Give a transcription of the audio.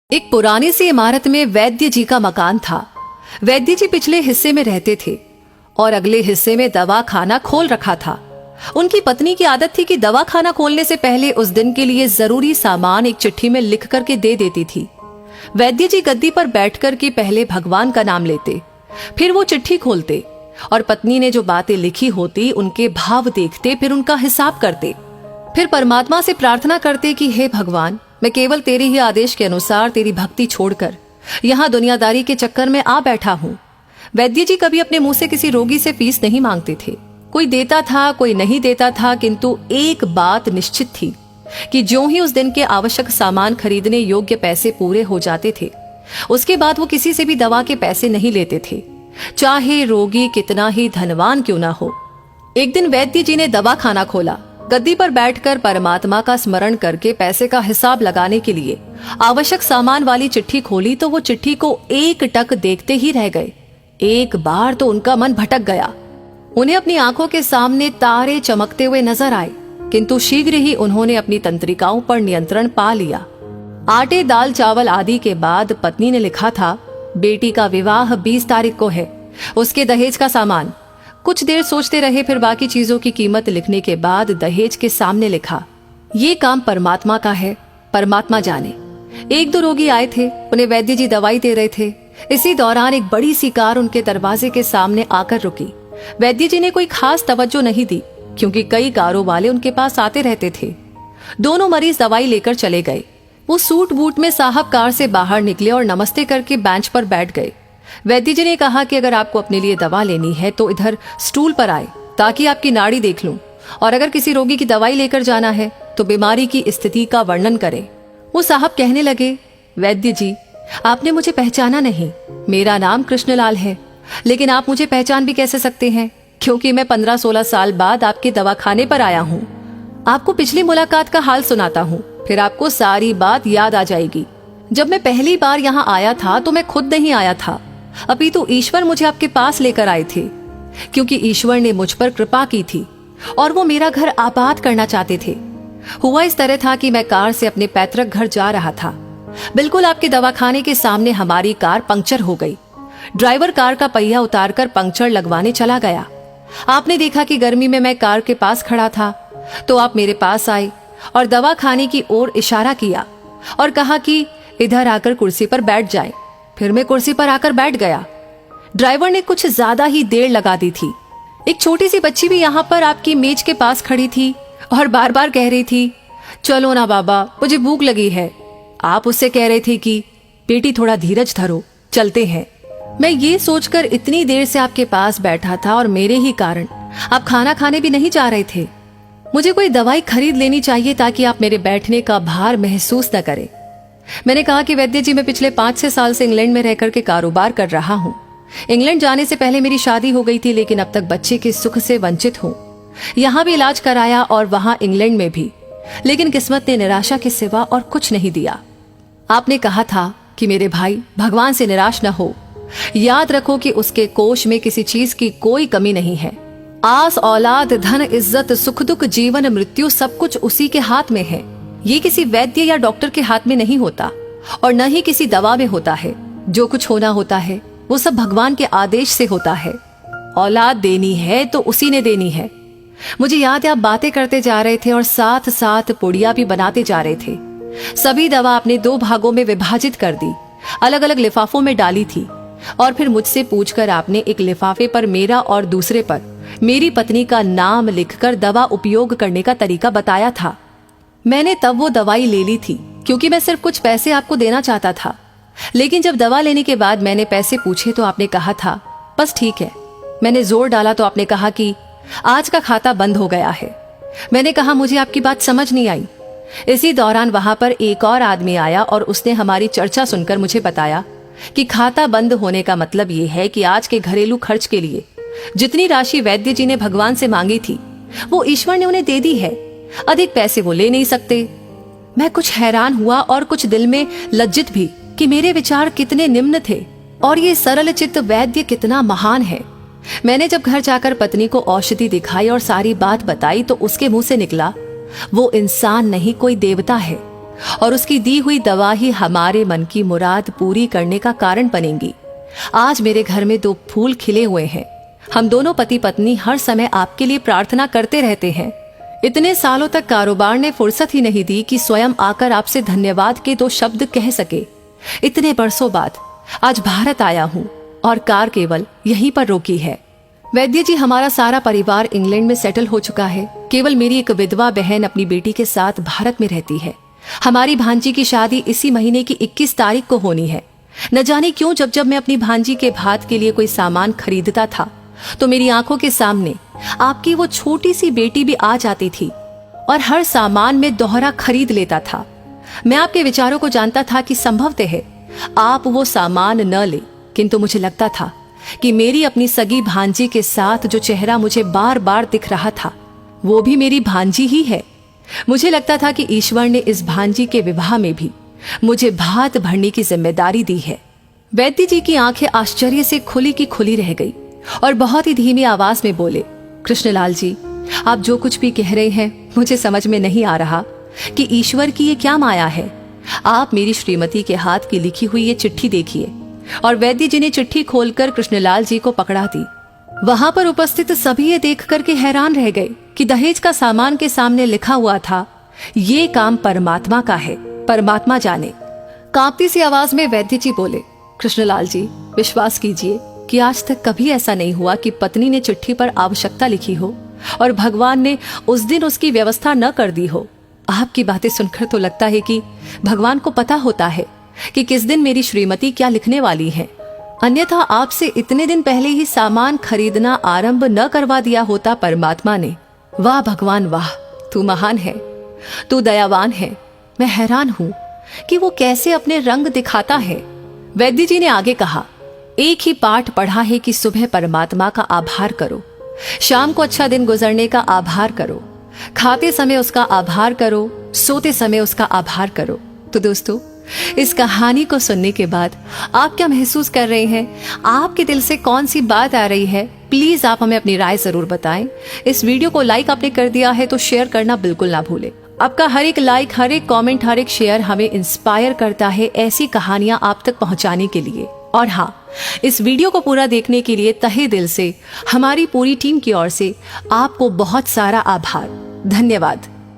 एक पुरानी सी इमारत में वैद्य जी का मकान था। वैद्य जी पिछले हिस्से में रहते थे और अगले हिस्से में दवा खाना खोल रखा था। उनकी पत्नी की आदत थी कि दवा खाना खोलने से पहले उस दिन के लिए जरूरी सामान एक चिट्ठी में लिख करके दे देती थी। वैद्य जी गद्दी पर बैठकर के पहले भगवान का नाम लेते, फिर वो चिट्ठी खोलते और पत्नी ने जो बातें लिखी होती उनके भाव देखते, फिर उनका हिसाब करते, फिर परमात्मा से प्रार्थना करते कि हे भगवान, मैं केवल तेरे ही आदेश के अनुसार तेरी भक्ति छोड़कर यहाँ दुनियादारी के चक्कर में आ बैठा हूँ। वैद्य जी कभी अपने मुंह से किसी रोगी से फीस नहीं मांगते थे। कोई देता था, कोई नहीं देता था, किंतु एक बात निश्चित थी कि ज्यों ही उस दिन के आवश्यक सामान खरीदने योग्य पैसे पूरे हो जाते थे, उसके बाद वो किसी से भी दवा के पैसे नहीं लेते थे, चाहे रोगी कितना ही धनवान क्यों ना हो। एक दिन वैद्य जी ने दवा खाना खोला। गद्दी पर बैठकर परमात्मा का स्मरण करके पैसे का हिसाब लगाने के लिए आवश्यक सामान वाली चिट्ठी खोली तो वो चिट्ठी को एक टक देखते ही रह गए। एक बार तो उनका मन भटक गया। उन्हें अपनी आंखों के सामने तारे चमकते हुए नजर आए, किंतु शीघ्र ही उन्होंने अपनी तंत्रिकाओं पर नियंत्रण पा लिया। आटे, दाल, चावल आदि के बाद पत्नी ने लिखा था, बेटी का विवाह 20 तारीख को है, उसके दहेज का सामान। कुछ देर सोचते रहे, फिर बाकी चीजों की कीमत लिखने के बाद दहेज के सामने लिखा, ये काम परमात्मा का है, परमात्मा जाने। एक दो रोगी आए थे, उन्हें वैद्य जी दवाई दे रहे थे। इसी दौरान एक बड़ी सी कार उनके दरवाजे के सामने आकर रुकी। वैद्य जी ने कोई खास तवज्जो नहीं दी, क्योंकि कई कारों वाले उनके पास आते रहते थे। दोनों मरीज दवाई लेकर चले गए। वो सूट बूट में साहब कार से बाहर निकले और नमस्ते करके बेंच पर बैठ गए। वैद्य जी ने कहा कि अगर आपको अपने लिए दवा लेनी है तो इधर स्टूल पर आए, ताकि आपकी नाड़ी देख लूं, और अगर किसी रोगी की दवाई लेकर जाना है तो बीमारी की स्थिति का वर्णन करें। वो साहब कहने लगे, वैद्य जी, आपने मुझे पहचाना नहीं। मेरा नाम कृष्णलाल है, लेकिन आप मुझे पहचान भी कैसे सकते हैं, क्योंकि मैं 15-16 साल बाद आपके दवाखाने पर आया हूँ। आपको पिछली मुलाकात का हाल सुनाता हूँ, फिर आपको सारी बात याद आ जाएगी। जब मैं पहली बार यहाँ आया था तो मैं खुद नहीं आया था, अपितु ईश्वर मुझे आपके पास लेकर आए थे, क्योंकि ईश्वर ने मुझ पर कृपा की थी और वो मेरा घर आबाद करना चाहते थे। हुआ इस तरह था कि मैं कार से अपने पैतृक घर जा रहा था। बिल्कुल आपके दवाखाने के सामने हमारी कार पंक्चर हो गई। ड्राइवर कार का पहिया उतारकर पंक्चर लगवाने चला गया। आपने देखा कि गर्मी में मैं कार के पास खड़ा था, तो आप मेरे पास आए और दवाखाने की ओर इशारा किया और कहा कि इधर आकर कुर्सी पर बैठ जाए। फिर मैं कुर्सी पर आकर बैठ गया। ड्राइवर ने कुछ ज्यादा ही देर लगा दी थी। एक छोटी सी बच्ची भी यहाँ पर आपकी मेज के पास खड़ी थी और बार बार कह रही थी, चलो ना बाबा, मुझे भूख लगी है। आप उससे कह रहे थे कि बेटी थोड़ा धीरज धरो, चलते हैं। मैं ये सोचकर इतनी देर से आपके पास बैठा था और मेरे ही कारण आप खाना खाने भी नहीं जा रहे थे। मुझे कोई दवाई खरीद लेनी चाहिए ताकि आप मेरे बैठने का भार महसूस न करें। मैंने कहा कि वैद्य जी, मैं पिछले 5-6 साल से इंग्लैंड में रहकर के कारोबार कर रहा हूँ। इंग्लैंड जाने से पहले मेरी शादी हो गई थी, लेकिन अब तक बच्चे के सुख से वंचित हूँ। यहाँ भी इलाज कराया और वहां इंग्लैंड में भी, लेकिन किस्मत ने निराशा के सिवा और कुछ नहीं दिया। आपने कहा था कि मेरे भाई, भगवान से निराश न हो, याद रखो कि उसके कोष में किसी चीज की कोई कमी नहीं है। आस, औलाद, धन, इज्जत, सुख दुख, जीवन, मृत्यु, सब कुछ उसी के हाथ में है। ये किसी वैद्य या डॉक्टर के हाथ में नहीं होता और न ही किसी दवा में होता है। जो कुछ होना होता है वो सब भगवान के आदेश से होता है। औलाद देनी है तो उसी ने देनी है। मुझे याद है आप बातें करते जा रहे थे और साथ साथ पुड़िया भी बनाते जा रहे थे। सभी दवा आपने 2 भागों में विभाजित कर दी, अलग अलग लिफाफों में डाली थी और फिर मुझसे पूछकर आपने एक लिफाफे पर मेरा और दूसरे पर मेरी पत्नी का नाम लिखकर दवा उपयोग करने का तरीका बताया था। मैंने तब वो दवाई ले ली थी, क्योंकि मैं सिर्फ कुछ पैसे आपको देना चाहता था। लेकिन जब दवा लेने के बाद मैंने पैसे पूछे तो आपने कहा था, बस ठीक है। मैंने जोर डाला तो आपने कहा कि आज का खाता बंद हो गया है। मैंने कहा, मुझे आपकी बात समझ नहीं आई। इसी दौरान वहां पर एक और आदमी आया और उसने हमारी चर्चा सुनकर मुझे बताया कि खाता बंद होने का मतलब ये है कि आज के घरेलू खर्च के लिए जितनी राशि वैद्य जी ने भगवान से मांगी थी वो ईश्वर ने उन्हें दे दी है। अधिक पैसे वो ले नहीं सकते। मैं कुछ हैरान हुआ और कुछ दिल में लज्जित भी कि मेरे विचार कितने निम्न थे और ये सरल चित्त वैद्य कितना महान है। मैंने जब घर जाकर पत्नी को औषधि दिखाई और सारी बात बताई तो उसके मुंह से निकला, वो इंसान नहीं, कोई देवता है। और उसकी दी हुई दवा ही हमारे मन की मुराद पूरी करने का कारण बनेंगी। आज मेरे घर में 2 फूल खिले हुए हैं। हम दोनों पति पत्नी हर समय आपके लिए प्रार्थना करते रहते हैं। इतने सालों तक कारोबार ने फुर्सत ही नहीं दी कि स्वयं आकर आपसे धन्यवाद के 2 शब्द कह सके। इतने बरसों बाद आज भारत आया हूँ और कार केवल यहीं पर रोकी है। वैद्य जी, हमारा सारा परिवार इंग्लैंड में सेटल हो चुका है। केवल मेरी एक विधवा बहन अपनी बेटी के साथ भारत में रहती है। हमारी भांजी की शादी इसी महीने की 21 तारीख को होनी है। न जाने क्यों जब मैं अपनी भांजी के भात के लिए कोई सामान खरीदता था तो मेरी आंखों के सामने आपकी वो छोटी सी बेटी भी आ जाती थी और हर सामान में दोहरा खरीद लेता था। मैं आपके विचारों को जानता था कि संभवतः है आप वो सामान न ले, किंतु मुझे लगता था कि मेरी अपनी सगी भांजी के साथ जो चेहरा मुझे बार बार दिख रहा था वो भी मेरी भांजी ही है। मुझे लगता था कि ईश्वर ने इस भांजी के विवाह में भी मुझे भात भरने की जिम्मेदारी दी है। वैद्य जी की आंखें आश्चर्य से खुली की खुली रह गई और बहुत ही धीमी आवाज में बोले, कृष्णलाल जी, आप जो कुछ भी कह रहे हैं मुझे समझ में नहीं आ रहा कि ईश्वर की ये क्या माया है। आप मेरी श्रीमती के हाथ की लिखी हुई ये चिट्ठी देखिए। और वैद्य जी ने चिट्ठी खोलकर कृष्णलाल जी को पकड़ा दी। वहां पर उपस्थित सभी ये देख करके हैरान रह गए कि दहेज का सामान के सामने लिखा हुआ था, ये काम परमात्मा का है, परमात्मा जाने। कांपती सी आवाज में वैद्य जी बोले, कृष्णलाल जी, विश्वास कीजिए कि आज तक कभी ऐसा नहीं हुआ कि पत्नी ने चिट्ठी पर आवश्यकता लिखी हो और भगवान ने उस दिन उसकी व्यवस्था न कर दी हो। आपकी बातें सुनकर तो लगता है कि भगवान को पता होता है कि किस दिन मेरी श्रीमती क्या लिखने वाली है। अन्यथा आपसे इतने दिन पहले ही सामान खरीदना आरंभ न करवा दिया होता परमात्मा ने। वाह भगवान वाह, तू महान है, तू दयावान है। मैं हैरान हूं कि वो कैसे अपने रंग दिखाता है। वैद्य जी ने आगे कहा, एक ही पाठ पढ़ा है कि सुबह परमात्मा का आभार करो, शाम को अच्छा दिन गुजरने का आभार करो, खाते समय उसका आभार करो, सोते समय उसका आभार करो। तो दोस्तों, इस कहानी को सुनने के बाद आप क्या महसूस कर रहे हैं? आपके दिल से कौन सी बात आ रही है? प्लीज आप हमें अपनी राय जरूर बताएं। इस वीडियो को लाइक आपने कर दिया है तो शेयर करना बिल्कुल ना भूलें। आपका हर एक लाइक, हर एक कमेंट, हर एक शेयर हमें इंस्पायर करता है ऐसी कहानियां आप तक पहुंचाने के लिए। और हाँ, इस वीडियो को पूरा देखने के लिए तहे दिल से हमारी पूरी टीम की ओर से आपको बहुत सारा आभार। धन्यवाद।